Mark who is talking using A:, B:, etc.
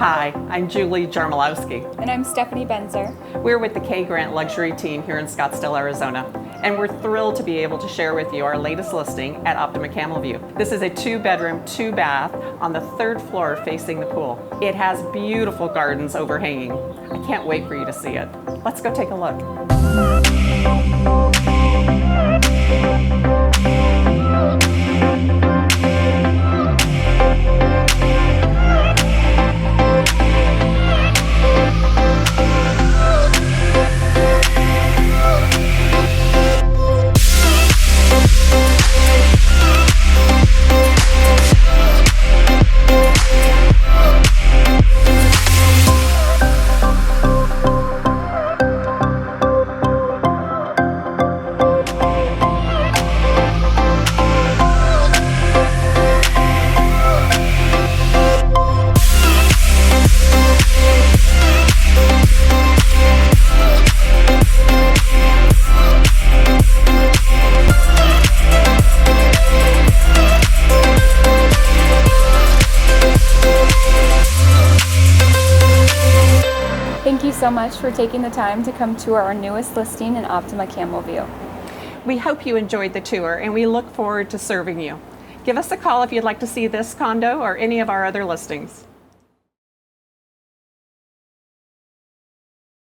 A: Hi, I'm Julie Jarmiolowski.
B: And I'm Stephanie Benzer.
A: We're with the K Grant Luxury team here in Scottsdale, Arizona, and we're thrilled to be able to share with you our latest listing at Optima Camelview. This is a 2-bedroom, 2-bath on the 3rd floor facing the pool. It has beautiful gardens overhanging. I can't wait for you to see it. Let's go take a look.
B: Thank you so much for taking the time to come tour our newest listing in Optima Camelview.
A: We hope you enjoyed the tour and we look forward to serving you. Give us a call if you'd like to see this condo or any of our other listings.